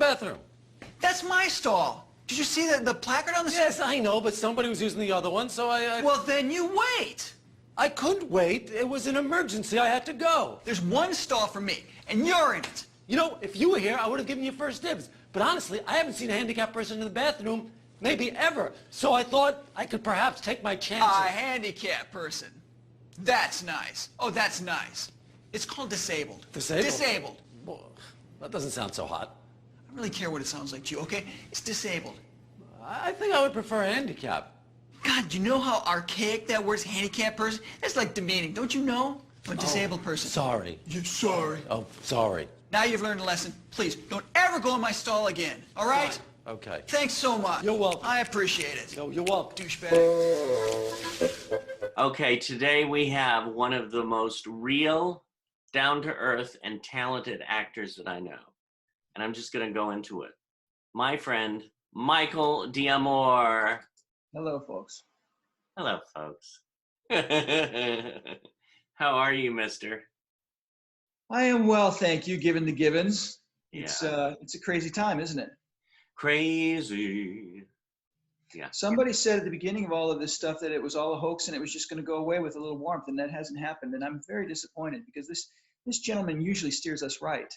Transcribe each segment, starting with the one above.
bathroom. That's my stall. Did you see the placard on the stall? Yes, I know, but somebody was using the other one, so I... Well, then you wait. I couldn't wait. It was an emergency. I had to go. There's one stall for me, and you're in it. You know, if you were here, I would have given you first dibs. But honestly, I haven't seen a handicapped person in the bathroom, maybe ever. So I thought I could perhaps take my chances. A handicapped person. That's nice. Oh, that's nice. It's called disabled. Disabled? Disabled. Well, that doesn't sound so hot. I don't really care what it sounds like to you, okay? It's disabled. I think I would prefer a handicap. God, do you know how archaic that word's handicapped person? That's like demeaning, don't you know? I'm a disabled person. Sorry. You're sorry. Oh, sorry. Now you've learned a lesson. Please, don't ever go in my stall again, all right? Fine. Okay. Thanks so much. You're welcome. I appreciate it. You're welcome. Douchebag. Okay, today we have one of the most real, down-to-earth, and talented actors that I know. And I'm just going to go into it. My friend, Michael D'Amore. Hello, folks. Hello, folks. How are you, mister? I am well, thank you, given the givens. Yeah. It's a crazy time, isn't it? Crazy. Yeah. Somebody said at the beginning of all of this stuff that it was all a hoax and it was just going to go away with a little warmth, and that hasn't happened. And I'm very disappointed because this gentleman usually steers us right.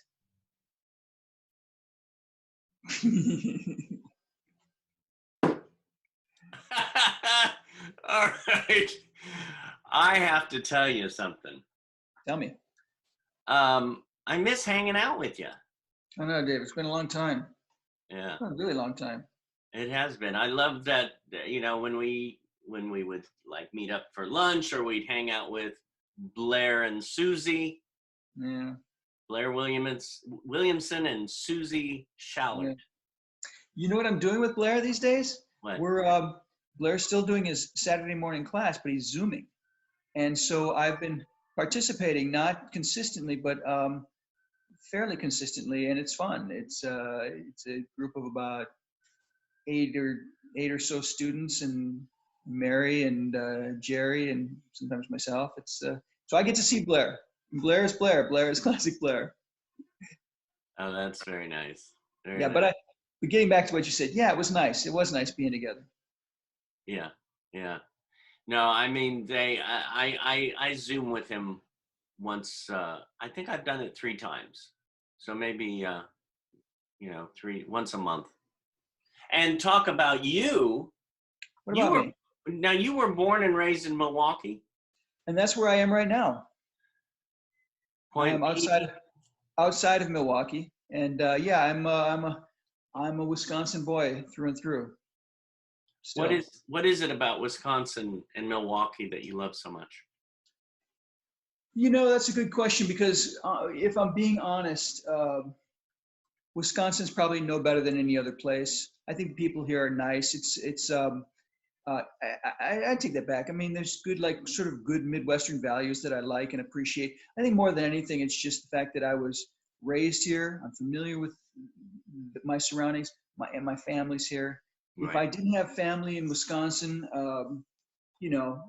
All right. I have to tell you something. Tell me. I miss hanging out with you. I know, Dave. It's been a long time. Yeah. It's been a really long time. It has been. I love that, you know, when we would like meet up for lunch or we'd hang out with Blair and Susie. Yeah. Blair Williamson and Susie Shallard. Yeah. You know what I'm doing with Blair these days? What? We're Blair's still doing his Saturday morning class, but he's Zooming. And so I've been participating, not consistently, but fairly consistently, and it's fun. It's a group of about eight or so students, and Mary and Jerry, and sometimes myself. It's so I get to see Blair. Blair is Blair. Blair is classic Blair. Oh, that's very nice. Very Yeah, nice. but getting back to what you said, yeah, it was nice. It was nice being together. Yeah, yeah. No, I mean I Zoom with him once. I think I've done it 3 times, so maybe once a month. And talk about you. What about me? Now you were born and raised in Milwaukee. And that's where I am right now. I am outside of Milwaukee, and yeah, I'm a Wisconsin boy through and through. Still. What is it about Wisconsin and Milwaukee that you love so much? You know, that's a good question because if I'm being honest, Wisconsin's probably no better than any other place. I think the people here are nice. I take that back. I mean, there's good, like sort of good Midwestern values that I like and appreciate. I think more than anything, it's just the fact that I was raised here. I'm familiar with my surroundings, and my family's here. Right. If I didn't have family in Wisconsin, you know,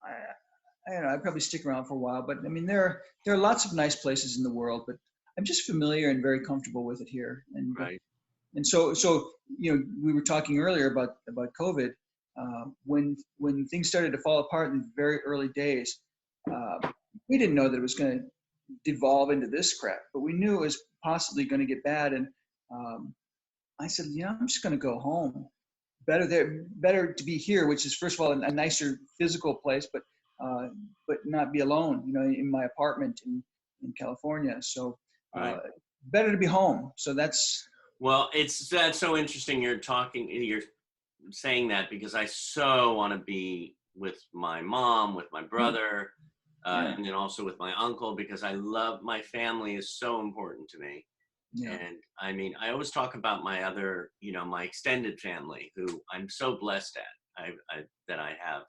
I don't know, I'd probably stick around for a while. But I mean, there are lots of nice places in the world, but I'm just familiar and very comfortable with it here. And right. And so you know, we were talking earlier about COVID. When things started to fall apart in the very early days, we didn't know that it was going to devolve into this crap, but we knew it was possibly going to get bad. And I said, you know, I'm just going to go home. Better to be here, which is first of all a nicer physical place, but not be alone, you know, in my apartment in California. So right. Better to be home. So that's. Well, that's so interesting. You're saying that because I so want to be with my mom, with my brother, and then also with my uncle, because I love my family is so important to me. Yeah. And I mean, I always talk about my other, you know, my extended family, who I'm so blessed at that I have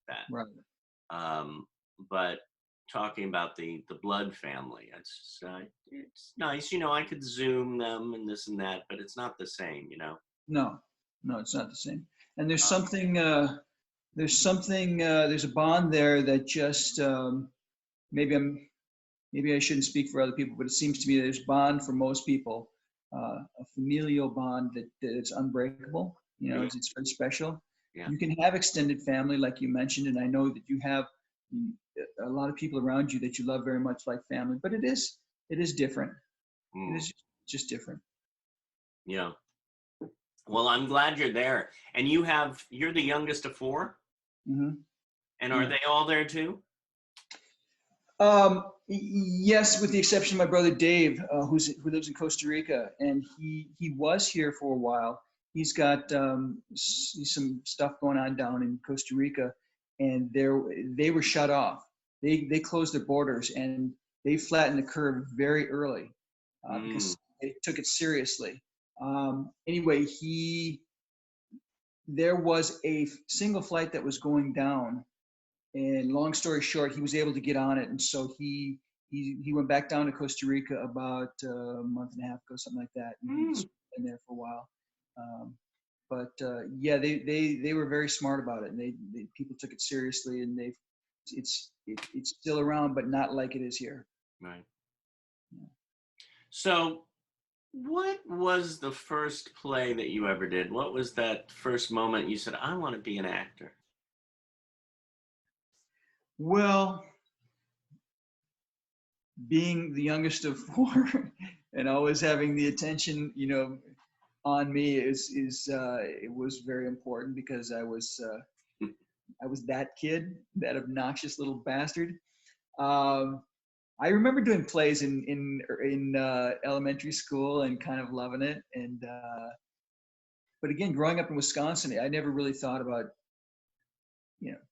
that. Right. But talking about the blood family, it's nice, you know, I could Zoom them and this and that, but it's not the same, you know. No, it's not the same. And there's there's a bond there that just maybe I shouldn't speak for other people, but it seems to me there's bond for most people a familial bond that is unbreakable. You know, it's very special. Yeah. You can have extended family, like you mentioned, and I know that you have a lot of people around you that you love very much like family, but it is different. It is just different. Yeah. Well, I'm glad you're there. And you're the youngest of four? Mm-hmm. And are they all there too? Yes, with the exception of my brother Dave, who lives in Costa Rica, and he was here for a while. He's got some stuff going on down in Costa Rica, and they were shut off. They closed their borders, and they flattened the curve very early because they took it seriously. Anyway, there was a single flight that was going down, and long story short, he was able to get on it, and so he went back down to Costa Rica about a month and a half ago, something like that. And he's been there for a while. Yeah, they were very smart about it, and they people took it seriously, and it's still around, but not like it is here. Right. Yeah. So, what was the first play that you ever did? What was that first moment you said, I want to be an actor? Well, being the youngest of four and always having the attention, on me it was very important, because I was that kid, that obnoxious little bastard. I remember doing plays in elementary school and kind of loving it. And but again, growing up in Wisconsin, I never really thought about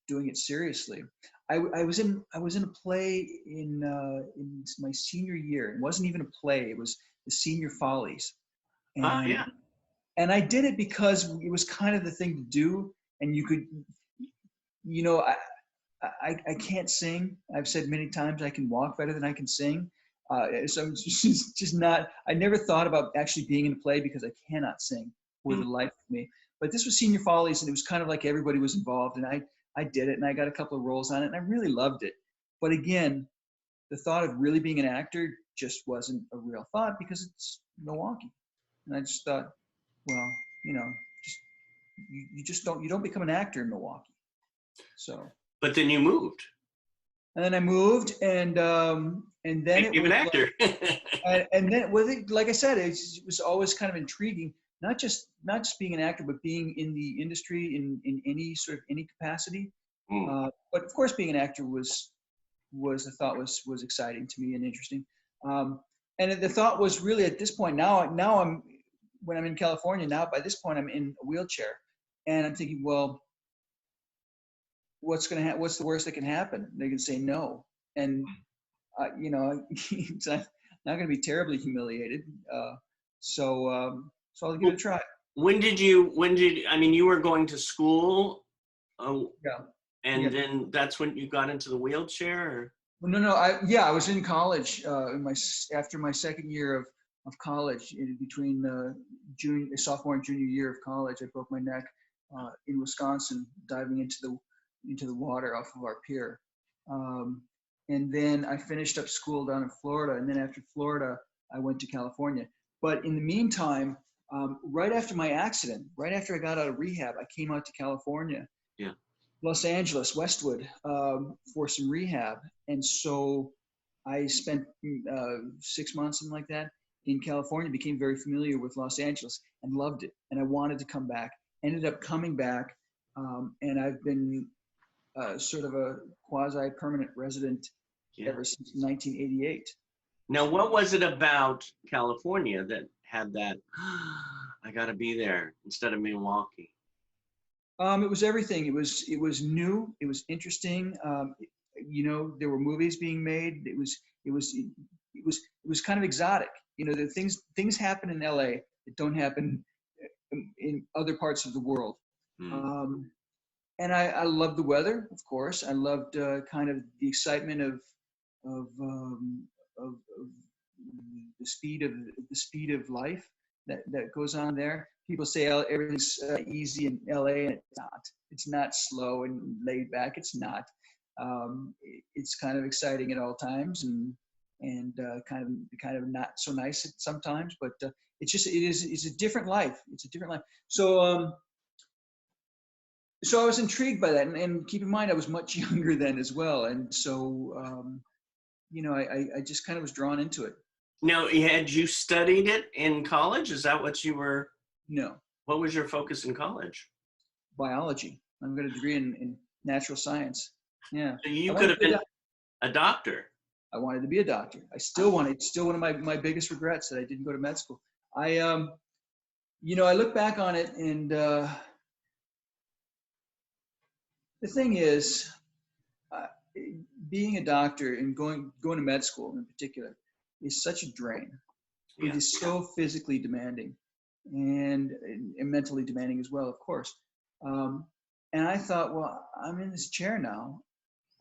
doing it seriously. I was in a play in my senior year. It wasn't even a play; it was the Senior Follies. And, yeah. And I did it because it was kind of the thing to do, and you could, I can't sing. I've said many times I can walk better than I can sing. So I'm just not. I never thought about actually being in a play because I cannot sing for the life of me. But this was Senior Follies, and it was kind of like everybody was involved, and I did it, and I got a couple of roles on it, and I really loved it. But again, the thought of really being an actor just wasn't a real thought, because it's Milwaukee. And I just thought, well, you don't become an actor in Milwaukee. So. But then you moved. And then I moved, and then it was an actor. and then like I said, it was always kind of intriguing. Not just being an actor, but being in the industry in any capacity. But of course, being an actor was the thought was exciting to me and interesting. And the thought was really, at this point, now when I'm in California now, by this point I'm in a wheelchair, and I'm thinking, well, what's the worst that can happen? They can say no, and it's not going to be terribly humiliated. So I'll give it a try. When did you? I mean, you were going to school. Yeah. And then that's when you got into the wheelchair? Or? Well, no. I was in college after my second year of college, between sophomore and junior year of college. I broke my neck in Wisconsin, diving into the water off of our pier. And then I finished up school down in Florida, and then after Florida, I went to California. But in the meantime, right after my accident, right after I got out of rehab, I came out to California. Yeah. Los Angeles, Westwood, for some rehab. And so I spent 6 months, something like that, in California, became very familiar with Los Angeles and loved it. And I wanted to come back, ended up coming back. And I've been sort of a quasi-permanent resident ever since 1988. Now, what was it about California that had that, I got to be there instead of Milwaukee? It was everything. It was new. It was interesting. There were movies being made. It was kind of exotic. The things happen in LA that don't happen in other parts of the world. And I loved the weather, of course. I loved kind of the excitement of the speed of life that goes on there. People say everything's easy in LA, and it's not. It's not slow and laid back. It's not. It's kind of exciting at all times, and kind of not so nice sometimes, but it's a different life. It's a different life. So so I was intrigued by that, and keep in mind I was much younger then as well, and so I just kind of was drawn into it. Now, had you studied it in college? Is that what you were? No, What was your focus in college? biology. I've got a degree in natural science. Yeah, So you could have been a doctor. I wanted to be a doctor. I still wanted. It's still one of my biggest regrets that I didn't go to med school. I look back on it, and the thing is, being a doctor and going to med school in particular is such a drain. Yeah. It is so physically demanding and mentally demanding as well, of course. And I thought, well, I'm in this chair now.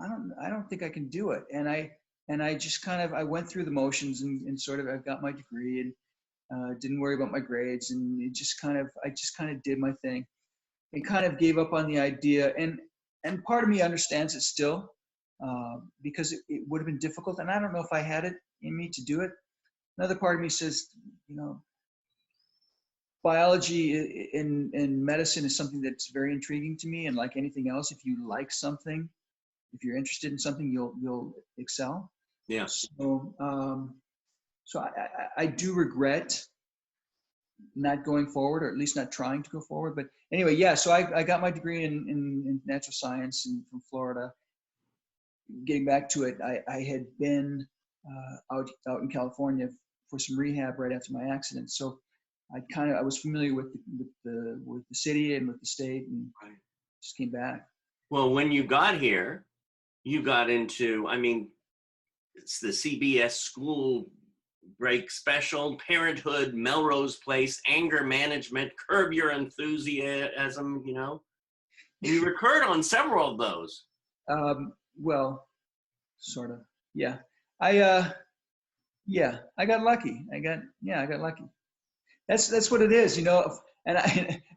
I don't think I can do it. And I just kind of, I went through the motions and sort of, I got my degree and didn't worry about my grades, and I just kind of did my thing and kind of gave up on the idea. And part of me understands it still, because it would have been difficult. And I don't know if I had it in me to do it. Another part of me says, biology and medicine is something that's very intriguing to me. And like anything else, if you like something, if you're interested in something, you'll excel. Yeah. So I do regret not going forward, or at least not trying to go forward. But anyway, yeah. So I got my degree in natural science from Florida. Getting back to it, I had been out in California for some rehab right after my accident. So I was familiar with the city and with the state, and just came back. Well, when you got here, you got into, I mean, it's the CBS school break special, Parenthood, Melrose Place, Anger Management, Curb Your Enthusiasm, And you recurred on several of those. Well, sort of, yeah. I got lucky. I got lucky. That's what it is, And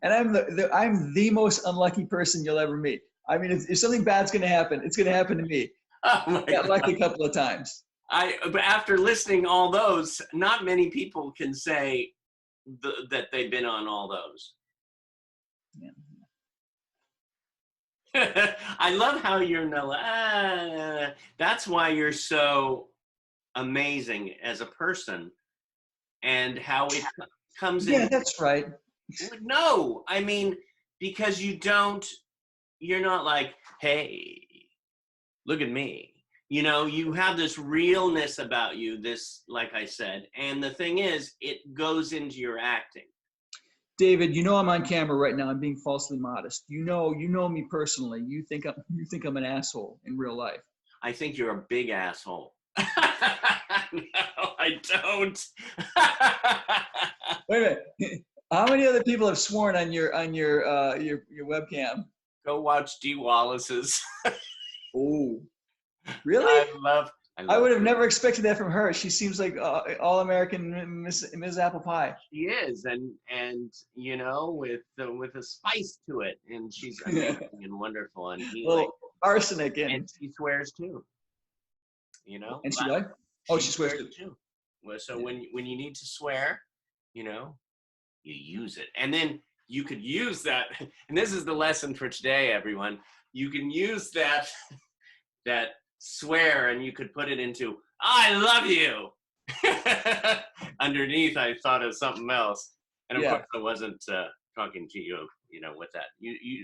I'm the most unlucky person you'll ever meet. I mean, if something bad's going to happen, it's going to happen to me. Oh I got lucky a couple of times. But after listening all those, not many people can say that they've been on all those. Yeah. I love how you're that's why you're so amazing as a person, and how it comes in. Yeah, that's right. No, I mean, because you're not like, hey, look at me. You have this realness about you, this, like I said, and the thing is, it goes into your acting. David, I'm on camera right now. I'm being falsely modest. You know me personally. You think I'm an asshole in real life. I think you're a big asshole. No, I don't. Wait a minute. How many other people have sworn on your webcam? Go watch Dee Wallace's. Oh, really? I would have never expected that from her. She seems like all-American Ms. Apple Pie. She is, and with a spice to it, and she's amazing and wonderful, and arsenic in. And she swears too. And she what? Oh, she swears too. Well, so when you need to swear, you use it, and then you could use that. And this is the lesson for today, everyone. You can use that swear, and you could put it into "I love you." Underneath, I thought of something else, and of course, I wasn't talking to you. With that,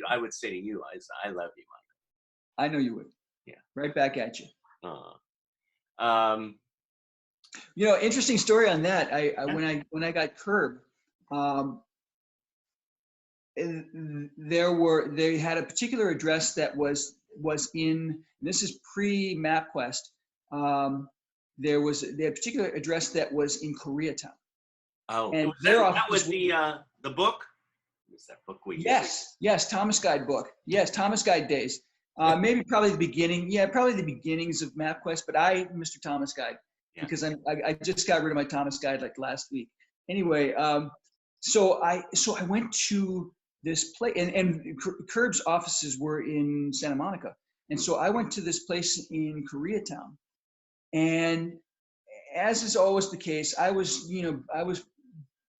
I would say to you, "I love you, Michael." I know you would. Yeah. Right back at you. Interesting story on that. When I got curbed, they had a particular address that was in. This is pre MapQuest. They had a particular address that was in Koreatown. Oh, and that was the book. What's that book we? Yes, Thomas Guide book. Yes, Thomas Guide days. Probably the beginning. Yeah, probably the beginnings of MapQuest. But Mr. Thomas Guide, because I just got rid of my Thomas Guide like last week. Anyway, so I went to this place, and Curb's offices were in Santa Monica, and so I went to this place in Koreatown, and as is always the case, I was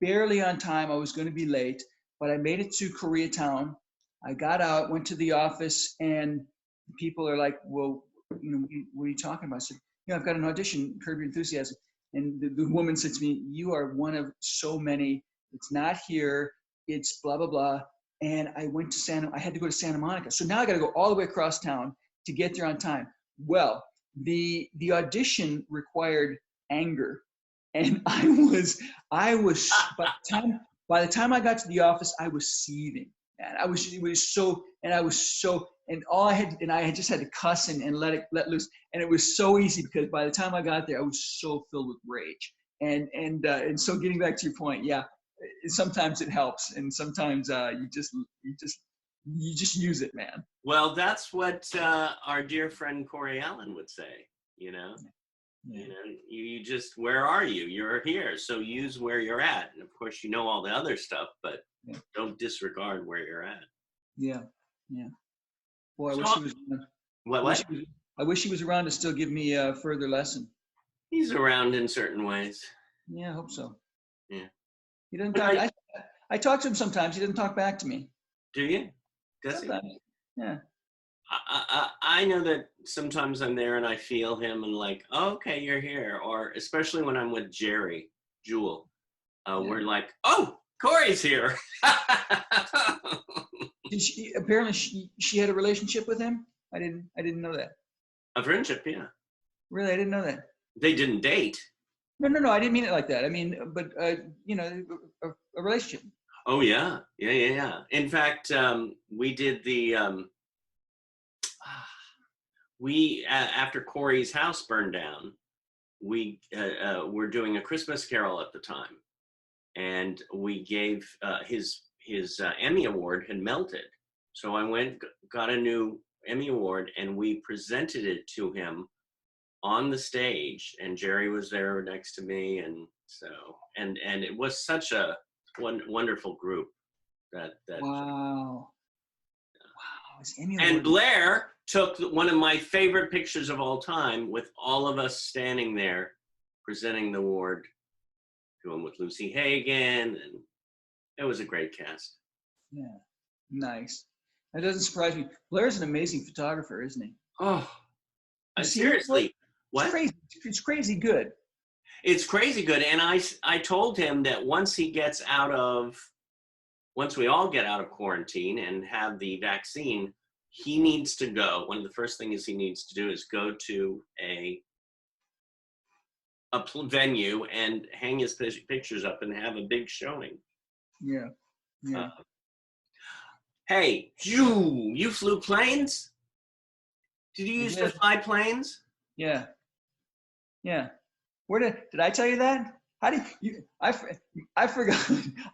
barely on time. I was going to be late, but I made it to Koreatown. I got out, went to the office, and people are like, well, what are you talking about? I said, I've got an audition, Curb Your Enthusiasm. And the woman said to me, you are one of so many. It's not here. It's blah, blah, blah. And I had to go to Santa Monica. So now I got to go all the way across town to get there on time. Well, the audition required anger. And I was by the time I got to the office, I was seething. And I had just had to cuss and let loose. And it was so easy because by the time I got there, I was so filled with rage. And so getting back to your point, yeah, sometimes it helps, and sometimes you just use it, man. Well, that's what our dear friend Corey Allen would say. Yeah. You just, where are you? You're here, so use where you're at. And of course, all the other stuff, but don't disregard where you're at. Yeah. Boy, I wish he was around. What? I wish he was around to still give me a further lesson. He's around in certain ways. Yeah, I hope so. Yeah. He doesn't talk. I talk to him sometimes. He doesn't talk back to me. Do you? Does sometimes. he? Yeah. I know that sometimes I'm there and I feel him and like, oh, okay, you're here. Or especially when I'm with Jerry Jewel, we're like, oh, Corey's here. Apparently she had a relationship with him. I didn't know that. A friendship, yeah. Really, I didn't know that. They didn't date. No. I didn't mean it like that. I mean, but a relationship. Oh yeah. In fact, we did the after Corey's house burned down, we were doing a Christmas Carol at the time, and we gave his Emmy Award had melted, so I went, got a new Emmy Award, and we presented it to him on the stage, and Jerry was there next to me, and so and it was such a wonderful group that wow. And Blair took one of my favorite pictures of all time with all of us standing there presenting the award to him with Lucy Hagen, and it was a great cast. Yeah, nice. That doesn't surprise me. Blair's an amazing photographer, isn't he? Oh, seriously. What? It's crazy good. It's crazy good. And I told him that once we all get out of quarantine and have the vaccine, he needs to go. One of the first things he needs to do is go to a venue and hang his pictures up and have a big showing. Yeah. Hey, you flew planes? Did you used to fly planes? Yeah. Where did I tell you that? How did you? I forgot.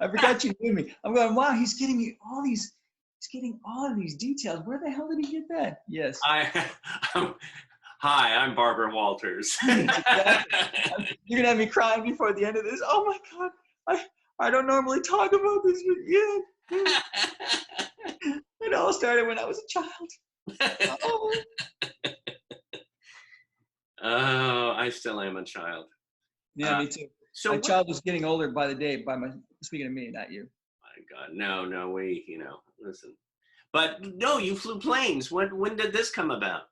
I forgot you knew me. I'm going. Wow, he's getting me all these. He's getting all of these details. Where the hell did he get that? Yes. Hi, I'm Barbara Walters. You're gonna have me crying before the end of this. Oh my God, I don't normally talk about this, but yeah. It all started when I was a child. Oh. Oh, I still am a child. Yeah, me too. So my child was getting older by the day. Speaking of me, not you. My God, no, listen. But no, you flew planes. When did this come about?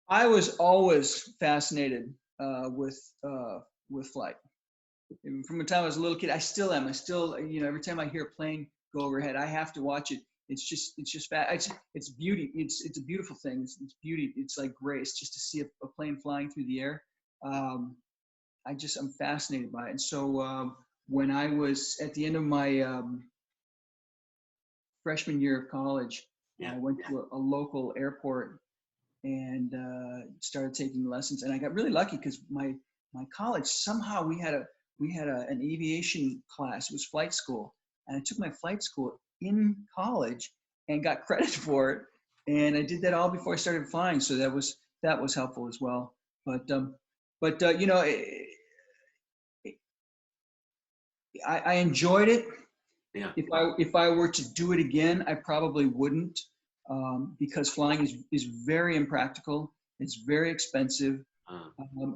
I was always fascinated with flight. And from the time I was a little kid, I still am. Every time I hear a plane go overhead, I have to watch it. It's just it's beauty. It's a beautiful thing. It's beauty. It's like grace just to see a plane flying through the air. I'm fascinated by it. And so when I was at the end of my freshman year of college, I went to a local airport and started taking lessons. And I got really lucky because my college, somehow we had an aviation class. It was flight school, and I took my flight school in college and got credit for it. And I did that all before I started flying, so that was helpful as well. But I enjoyed it. Yeah. If I were to do it again, I probably wouldn't, because flying is very impractical. It's very expensive. Uh,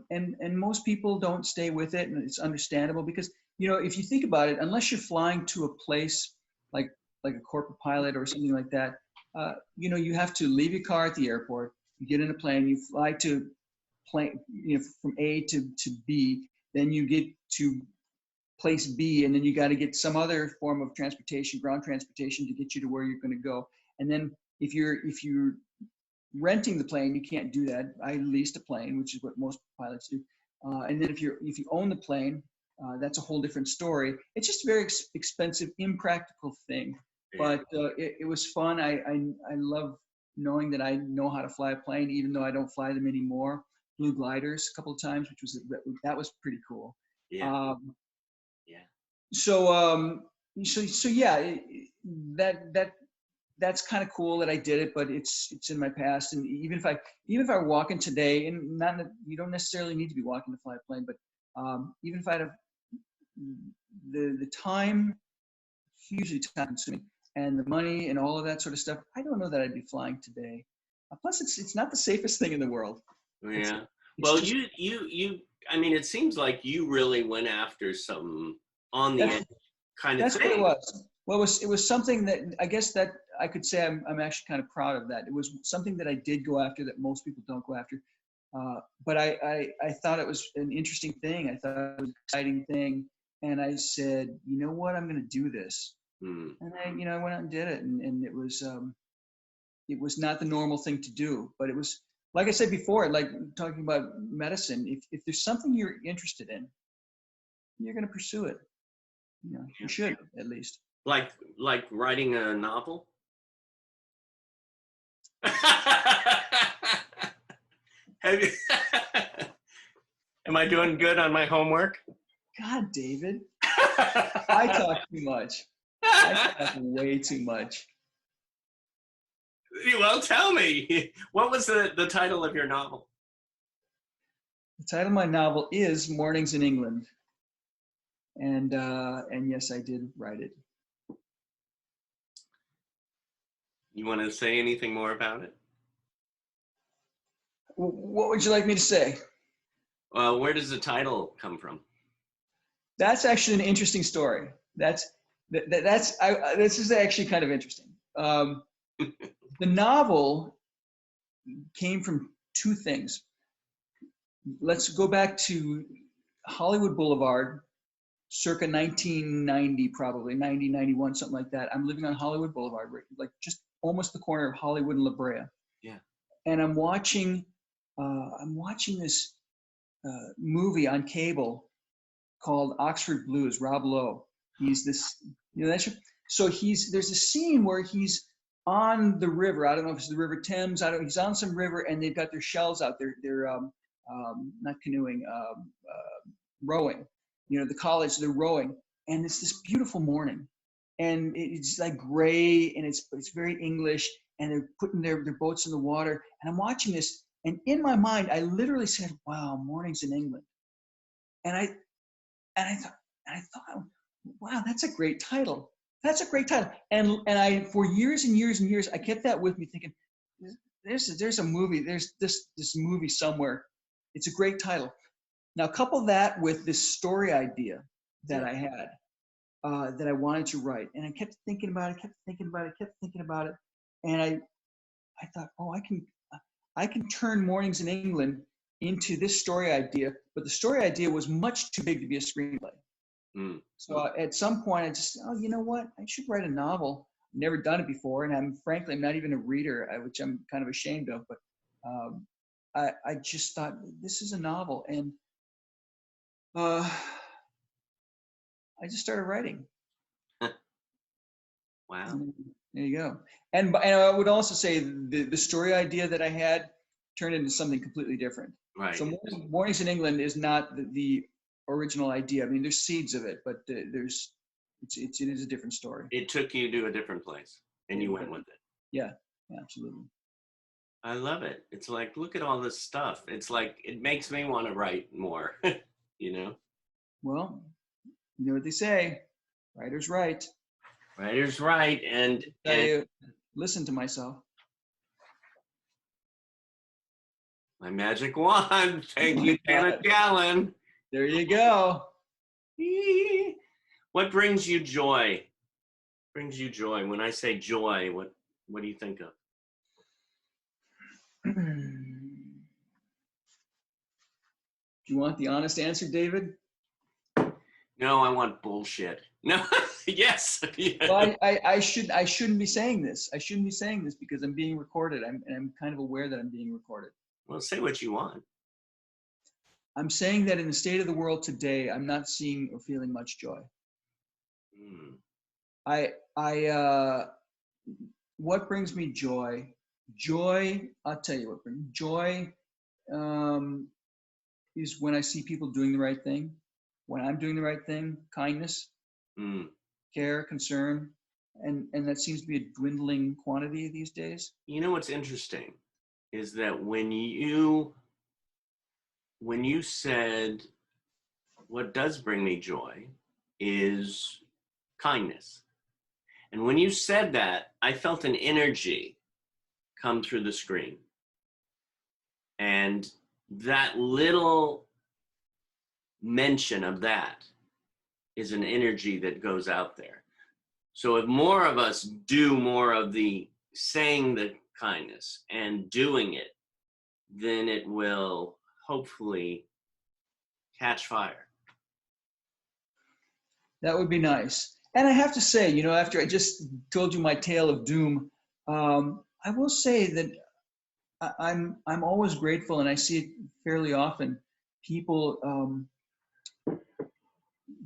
And most people don't stay with it, and it's understandable because, you know, if you think about it, unless you're flying to a place like a corporate pilot or something like that, you know, you have to leave your car at the airport, you get in a plane, you fly to plane, you know, from A to B, then you get to place B, and then you got to get some other form of transportation, ground transportation, to get you to where you're going to go. And then if you're renting the plane, you can't do that. I leased a plane, which is what most pilots do. And then if you own the plane, that's a whole different story. It's just a very expensive, impractical thing. yeah. But it was fun. I love knowing that I know how to fly a plane, even though I don't fly them anymore. Flew gliders a couple of times, which was that was pretty cool. Yeah. Um, Yeah. so yeah, that's kind of cool that I did it, but it's in my past. And even if I were walking today, and not you don't necessarily need to be walking to fly a plane, but even if I had the time, hugely time consuming, and the money and all of that sort of stuff, I don't know that I'd be flying today. Plus, it's not the safest thing in the world. Yeah. It's Well, just, you. I mean, it seems like you really went after some on the edge kind of that's what it thing. was. Well, it was something that I guess that I could say I'm actually kind of proud of that. It was something that I did go after that most people don't go after. But I thought it was an interesting thing. I thought it was an exciting thing. And I said, you know what, I'm going to do this. Mm. And I went out and did it. And it was not the normal thing to do, but it was, like I said before, like talking about medicine, if there's something you're interested in, you're going to pursue it. You know, you should at least. Like writing a novel. Have you, am I doing good on my homework? God, David, I talk too much. I talk way too much. Well, tell me, what was the title of your novel? The title of my novel is Mornings in England, and yes, I did write it. You want to say anything more about it? What would you like me to say? Where does the title come from? That's actually an interesting story. This is actually kind of interesting. The novel came from two things. Let's go back to Hollywood Boulevard, circa 1990, probably 90, 91, something like that. I'm living on Hollywood Boulevard, like just almost the corner of Hollywood and La Brea. Yeah. And I'm watching this movie on cable called Oxford Blues. Rob Lowe. He's this, you know, so there's a scene where he's on the river. I don't know if it's the River Thames. He's on some river, and they've got their shells out. They're not canoeing, rowing. You know, the college, they're rowing, and it's this beautiful morning, and it's like gray, and it's very English, and they're putting their boats in the water, and I'm watching this, and in my mind, I literally said, "Wow, Mornings in England," and I thought, wow, that's a great title. That's a great title. And I, for years and years and years, I kept that with me, thinking, there's a movie, there's this movie somewhere. It's a great title. Now couple that with this story idea that I had, that I wanted to write, and I kept thinking about it, and I thought, oh, I can turn Mornings in England into this story idea, but the story idea was much too big to be a screenplay. Mm. So at some point, I just, oh, you know what? I should write a novel. I've never done it before, and I'm not even a reader, which I'm kind of ashamed of. But I just thought, this is a novel, and I just started writing. Wow. And there you go. And I would also say the story idea that I had turned into something completely different. Right. So Mornings in England is not the original idea. I mean, there's seeds of it, but it is a different story. It took you to a different place, and you went with it. Yeah, absolutely. I love it. It's like, look at all this stuff. It's like, it makes me want to write more, you know? Well, you know what they say, writer's right. Writer's right. And I listen to myself. My magic wand. Thank Oh you, my God. Janet Gallen. There you go. What brings you joy? Brings you joy. When I say joy, what do you think of? Do you want the honest answer, David? No, I want bullshit. No, yes. Well, I shouldn't be saying this. I shouldn't be saying this because I'm being recorded. I'm kind of aware that I'm being recorded. Well, say what you want. I'm saying that in the state of the world today, I'm not seeing or feeling much joy. Hmm. What brings me joy? Joy, I'll tell you what brings joy is when I see people doing the right thing, when I'm doing the right thing, kindness, Hmm. care, concern, and that seems to be a dwindling quantity these days. You know what's interesting is that when you said what does bring me joy is kindness. And when you said that, I felt an energy come through the screen. And that little mention of that is an energy that goes out there. So if more of us do more of the saying the kindness and doing it, then it will hopefully catch fire. That would be nice. And I have to say, you know, after I just told you my tale of doom, I will say that I'm always grateful, and I see it fairly often. People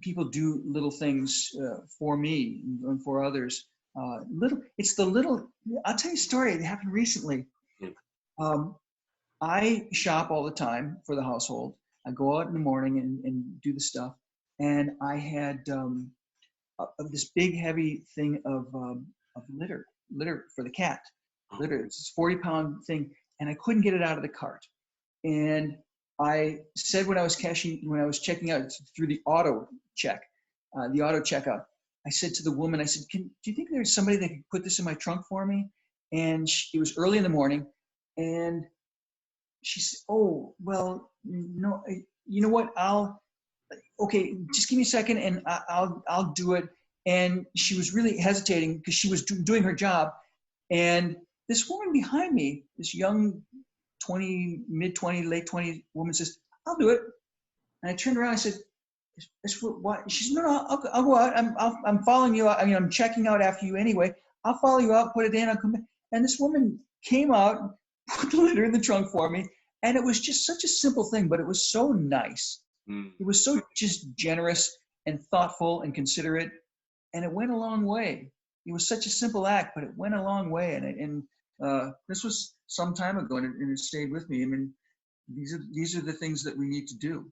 people do little things for me and for others. It's the little. I'll tell you a story that happened recently. Yeah. I shop all the time for the household. I go out in the morning and do the stuff. And I had this big heavy thing of litter for the cat. Litter. It's this 40-pound thing, and I couldn't get it out of the cart. And I said when I was checking out through the auto checkout, I said to the woman, I said, do you think there's somebody that could put this in my trunk for me? And it was early in the morning, and she said, oh, well, no, you know what? Okay, just give me a second and I'll do it. And she was really hesitating because she was doing her job. And this woman behind me, this young 20, mid 20, late 20 woman says, I'll do it. And I turned around and I said, what? She said, no, I'll go out. I'm following you out. I mean, I'm checking out after you anyway. I'll follow you out, put it in, I'll come back. And this woman came out, put the litter in the trunk for me. And it was just such a simple thing, but it was so nice. Mm. It was so just generous and thoughtful and considerate. And it went a long way. It was such a simple act, but it went a long way. And this was some time ago, and it stayed with me. I mean, these are the things that we need to do.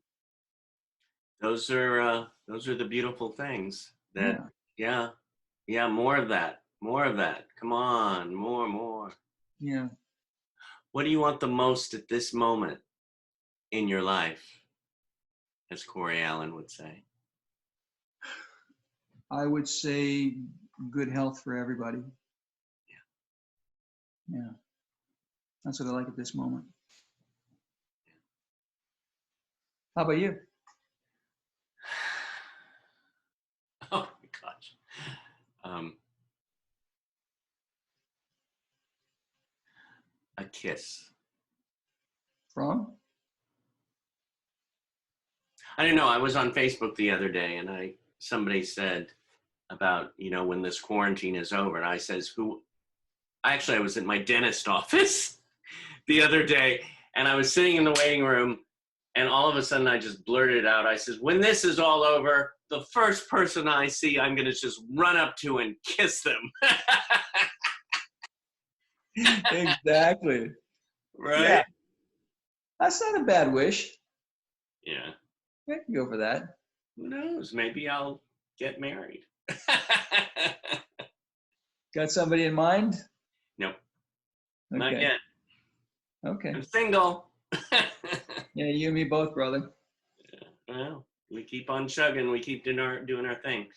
Those are the beautiful things that, yeah, more of that. Come on, more. Yeah. What do you want the most at this moment in your life, as Corey Allen would say? I would say good health for everybody. Yeah. That's what I like at this moment. How about you? Oh my gosh. A kiss. From? I don't know. I was on Facebook the other day, and somebody said about, when this quarantine is over, and I says, I was at my dentist office the other day, and I was sitting in the waiting room, and all of a sudden I just blurted out, I says, when this is all over, the first person I see, I'm going to just run up to and kiss them. Exactly. Right? Yeah. That's not a bad wish. Yeah. I can go for that. Who knows? Maybe I'll get married. Got somebody in mind? Nope. Okay. Not yet. Okay. I'm single. Yeah, you and me both, brother. Well, we keep on chugging. We keep doing our thing.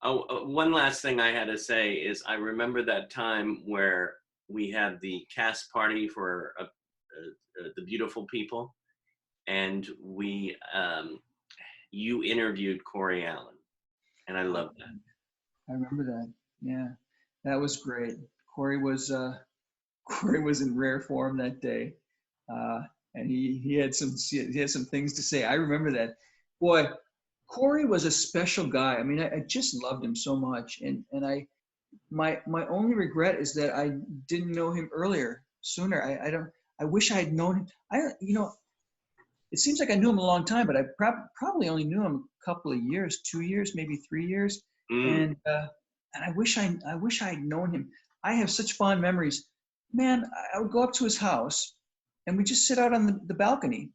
Oh, one last thing I had to say is I remember that time where we had the cast party for The Beautiful People, and you interviewed Corey Allen, and I love that. I remember that. Yeah, that was great. Corey was in rare form that day, and he had some things to say. I remember that. Boy, Corey was a special guy. I mean, I just loved him so much, and my only regret is that I didn't know him sooner. I wish I had known him. It seems like I knew him a long time, but I probably only knew him a couple of years, 2 years, maybe 3 years. And I wish I had known him. I have such fond memories. Man, I would go up to his house, and we'd just sit out on the balcony.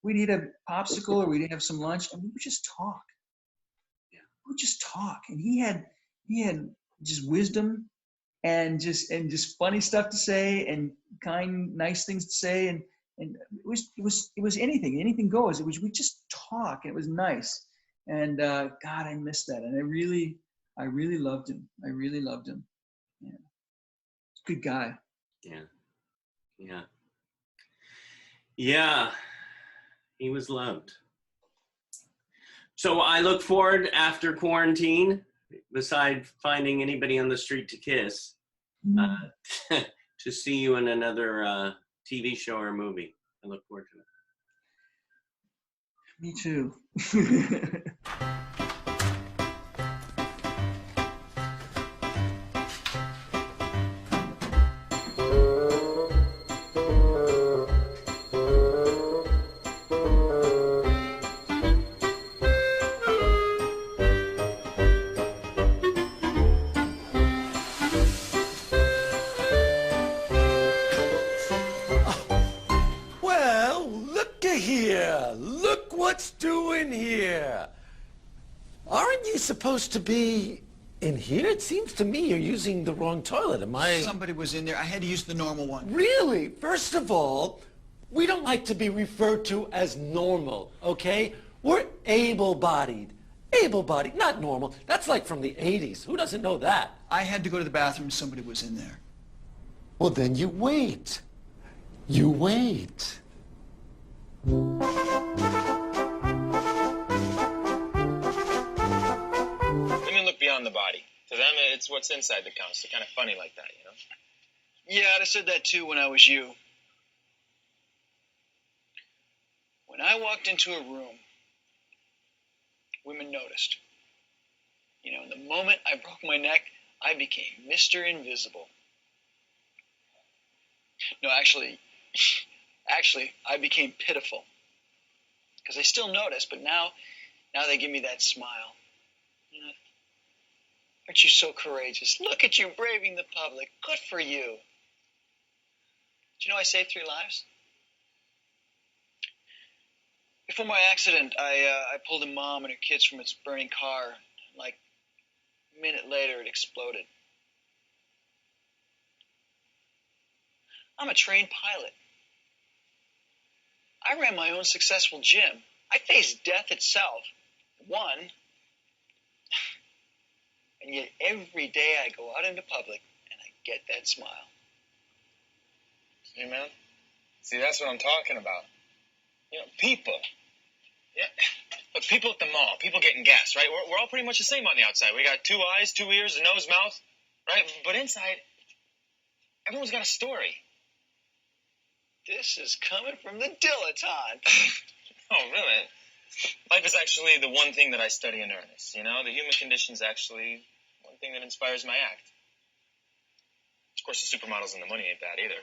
We'd eat a popsicle, or we'd have some lunch, and we would just talk. Yeah. We would just talk, and he had just wisdom and just funny stuff to say, and kind, nice things to say, and it was anything goes. We just talk, and it was nice. And God, I miss that, and I really loved him. I really loved him. Yeah, good guy. Yeah, he was loved. So I look forward, after quarantine, beside finding anybody on the street to kiss, to see you in another TV show or movie. I look forward to it. Me too. Look what's doing here. Aren't you supposed to be in here? It seems to me you're using the wrong toilet. Am I? Somebody was in there. I had to use the normal one. Really? First of all, we don't like to be referred to as normal, okay? We're able-bodied. Able-bodied, not normal. That's like from the 80s. Who doesn't know that? I had to go to the bathroom. Somebody was in there. Well, then you wait. You wait. Women look beyond the body. To them, it's what's inside that counts. They're kind of funny like that, you know? Yeah, I'd have said that too when I was you. When I walked into a room, women noticed. You know, the moment I broke my neck, I became Mr. Invisible. No, actually, I became pitiful. Because they still notice, but now they give me that smile. You know, aren't you so courageous? Look at you braving the public. Good for you. Do you know I saved 3 lives? Before my accident, I pulled a mom and her kids from its burning car. Like a minute later, it exploded. I'm a trained pilot. I ran my own successful gym. I faced death itself. Won. And yet every day I go out into public and I get that smile. Hey, man. See, that's what I'm talking about. You know, people. Yeah. Look, people at the mall, people getting gas, right? We're all pretty much the same on the outside. We got 2 eyes, 2 ears, a nose, mouth, right? But inside, everyone's got a story. This is coming from the dilettante. Oh, really? Life is actually the one thing that I study in earnest. You know, the human condition is actually one thing that inspires my act. Of course, the supermodels and the money ain't bad either.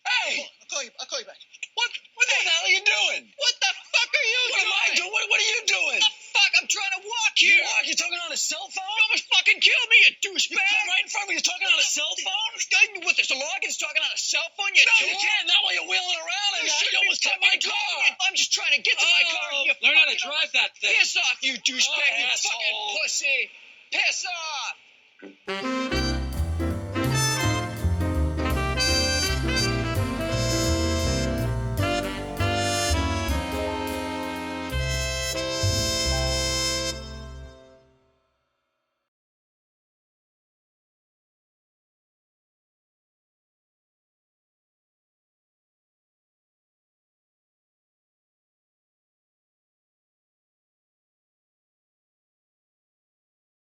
Hey! I'll call you back. What the hell are you doing? What the fuck are you doing? What am I doing? What are you doing? What the fuck? I'm trying to walk here. You walk? You're talking on a cell phone? You almost fucking killed me, you douchebag. You come right in front of me. You're talking on a cell phone? What, there's a log? It's talking on a cell phone? You no, you can't. Not while you're wheeling around and you almost hit my car. I'm just trying to get to my car. You learn how to drive that thing. Piss off, you douchebag. You fucking pussy. Piss off.